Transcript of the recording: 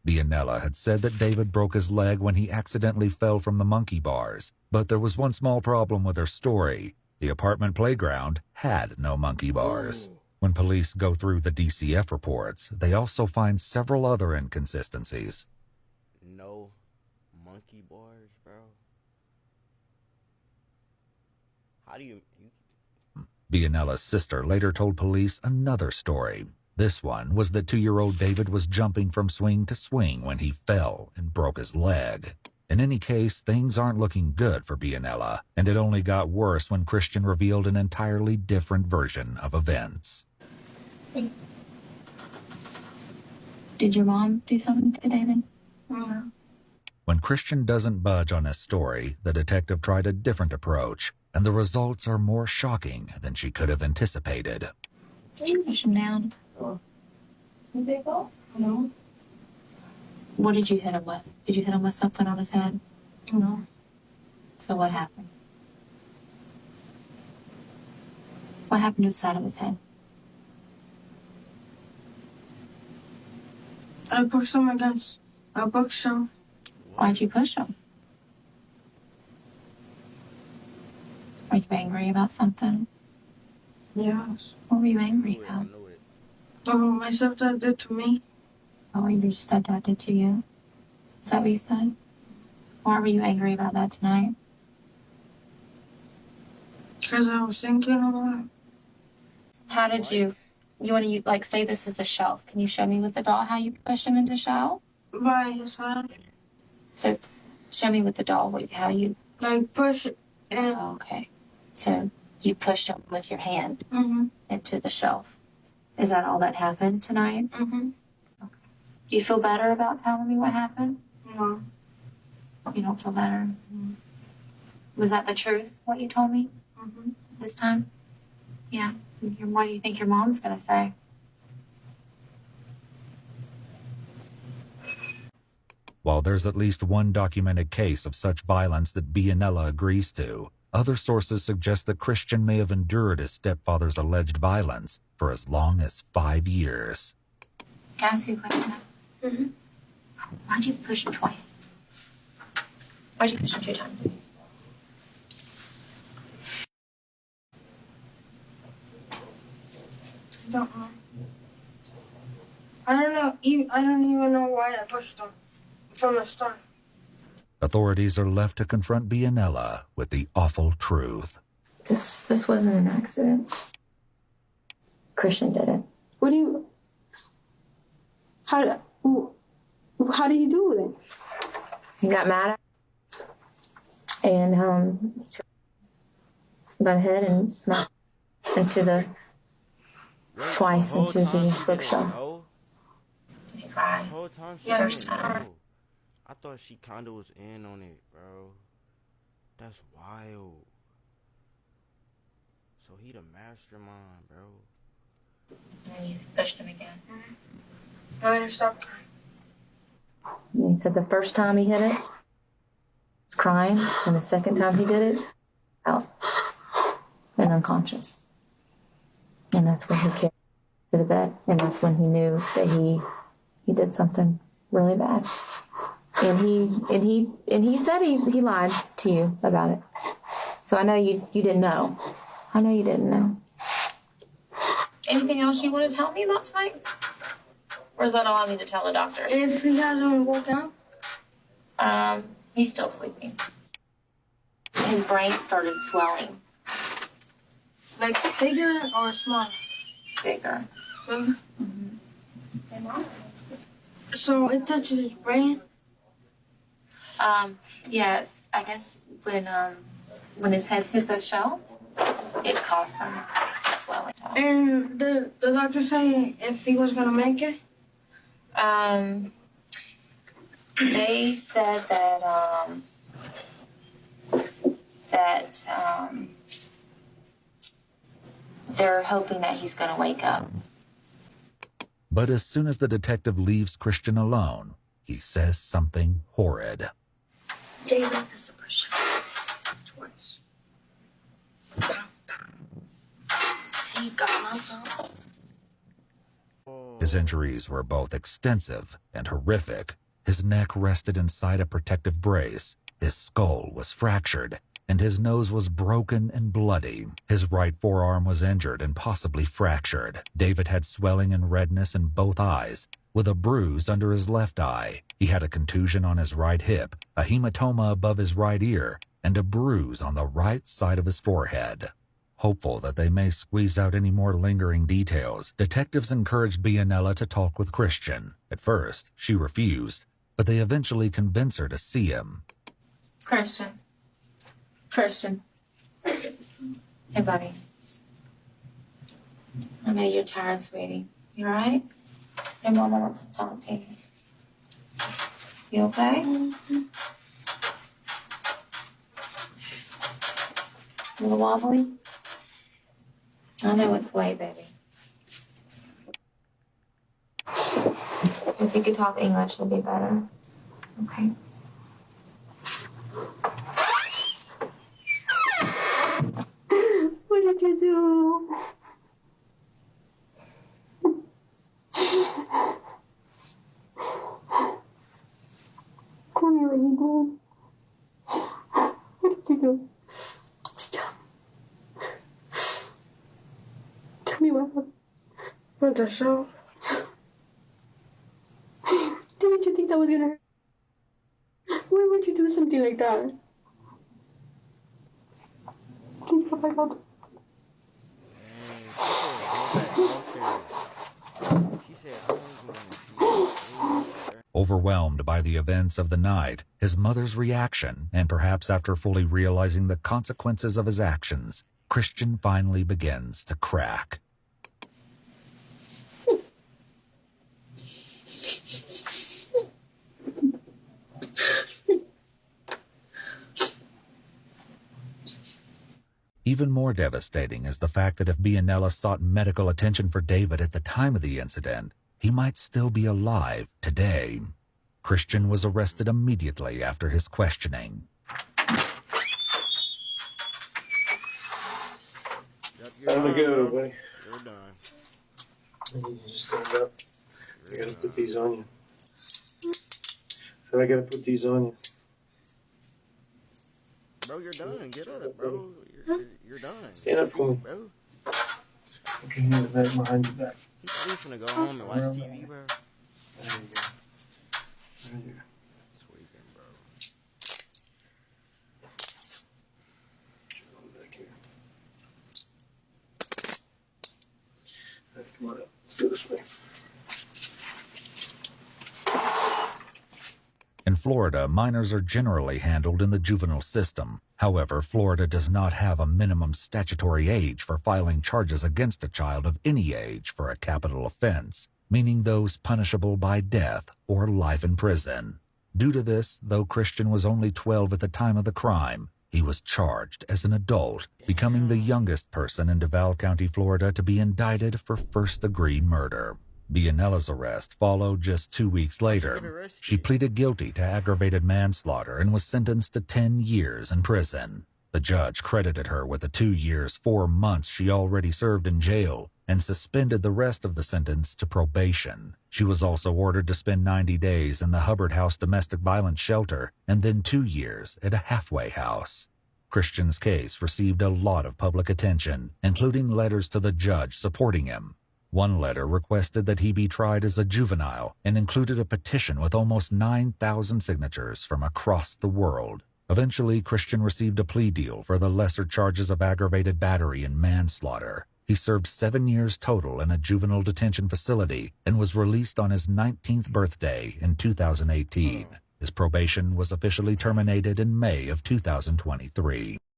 Bianella had said that David broke his leg when he accidentally fell from the monkey bars, but there was one small problem with her story. The apartment playground had no monkey bars. When police go through the DCF reports, they also find several other inconsistencies. No monkey bars, bro. How do you... Bianella's sister later told police another story. This one was that 2-year-old David was jumping from swing to swing when he fell and broke his leg. In any case, things aren't looking good for Bianella, and it only got worse when Christian revealed an entirely different version of events. Did your mom do something to David? No. When Christian doesn't budge on his story, the detective tried a different approach, and the results are more shocking than she could have anticipated. Did you push him down? Did they go? No. What did you hit him with? Did you hit him with something on his head? No. So what happened? What happened to the side of his head? I pushed him against a bookshelf. Why'd you push him? Are you angry about something? Yes. What were you angry about? What my stepdad did to me. Oh, what your stepdad did to you? Is that what you said? Why were you angry about that tonight? Because I was thinking about it. How did you want to, like, say this is the shelf. Can you show me with the doll how you pushed him into the shelf? By his head. So, show me with the doll how you... Like, push it in. Oh, okay. So, you pushed him with your hand into the shelf. Is that all that happened tonight? Mm-hmm. Okay. Do you feel better about telling me what happened? No. You don't feel better? Was that the truth, what you told me this time? Yeah. What do you think your mom's going to say? While there's at least one documented case of such violence that Bianella agrees to, other sources suggest that Christian may have endured his stepfather's alleged violence for as long as 5 years. Can I ask you a question? Why'd you push him twice? Why'd you push him 2 times? I don't know. I don't know. I don't even know why I pushed him from the start. Authorities are left to confront Bianella with the awful truth. This wasn't an accident. Christian did it. What do you... How do you do it? He got mad at her and he took her by the head and smacked twice into the bookshelf. Did he cry? The whole time she First didn't time. know. I thought she kinda was in on it, bro. That's wild. So he the mastermind, bro. And then you pushed him again. I gotta stop crying. And he said the first time he hit it, he was crying, and the second time he did it, out and unconscious. And that's when he carried to the bed, and that's when he knew that he did something really bad. And he said he lied to you about it. So I know you didn't know. I know you didn't know. Anything else you want to tell me about tonight? Or is that all I need to tell the doctors? If he hasn't woken up? He's still sleeping. His brain started swelling. Like bigger or smaller? Bigger. Bigger? So it touches his brain? Yes. I guess when his head hit the shelf, it caused some swelling. And the doctor say if he was gonna make it? They said that they're hoping that he's gonna wake up. But as soon as the detective leaves Christian alone, he says something horrid. David has to push twice. He got knocked out. His injuries were both extensive and horrific. His neck rested inside a protective brace, his skull was fractured, and his nose was broken and bloody. His right forearm was injured and possibly fractured. David had swelling and redness in both eyes, with a bruise under his left eye. He had a contusion on his right hip, a hematoma above his right ear, and a bruise on the right side of his forehead. Hopeful that they may squeeze out any more lingering details, detectives encouraged Bianella to talk with Christian. At first, she refused, but they eventually convinced her to see him. Christian. Hey, buddy. I know you're tired, sweetie. You all right? Your mama wants to talk to you. You okay? A little wobbly? I know it's late, baby. If you could talk English, it'll be better. Okay? What did you do? Tell me what you did. What did you do? Stop. Tell me what happened. Went to show. Didn't you think that was gonna hurt? Why would you do something like that? Please go back out. She said, "I was going to see you." Overwhelmed by the events of the night, his mother's reaction, and perhaps after fully realizing the consequences of his actions, Christian finally begins to crack. Even more devastating is the fact that if Bianella sought medical attention for David at the time of the incident, he might still be alive today. Christian was arrested immediately after his questioning. Time to go, buddy. You're done. You need to just stand up. I gotta put these on you. So I gotta put these on you. Bro, you're done. Get up, bro. You're done. Stand up for me. Bro. Put your hand back behind your back. He's just gonna go home and watch TV, bro. There you go. There you go. Tweaking, bro. Back here. All right, come on up. Let's go this way. In Florida, minors are generally handled in the juvenile system. However, Florida does not have a minimum statutory age for filing charges against a child of any age for a capital offense, meaning those punishable by death or life in prison. Due to this, though Christian was only 12 at the time of the crime, he was charged as an adult, becoming the youngest person in Duval County, Florida to be indicted for first-degree murder. Bianella's arrest followed just 2 weeks later. She pleaded guilty to aggravated manslaughter and was sentenced to 10 years in prison. The judge credited her with the 2 years, 4 months she already served in jail and suspended the rest of the sentence to probation. She was also ordered to spend 90 days in the Hubbard House domestic violence shelter and then 2 years at a halfway house. Christian's case received a lot of public attention, including letters to the judge supporting him. One letter requested that he be tried as a juvenile and included a petition with almost 9,000 signatures from across the world. Eventually, Christian received a plea deal for the lesser charges of aggravated battery and manslaughter. He served 7 years total in a juvenile detention facility and was released on his 19th birthday in 2018. His probation was officially terminated in May of 2023.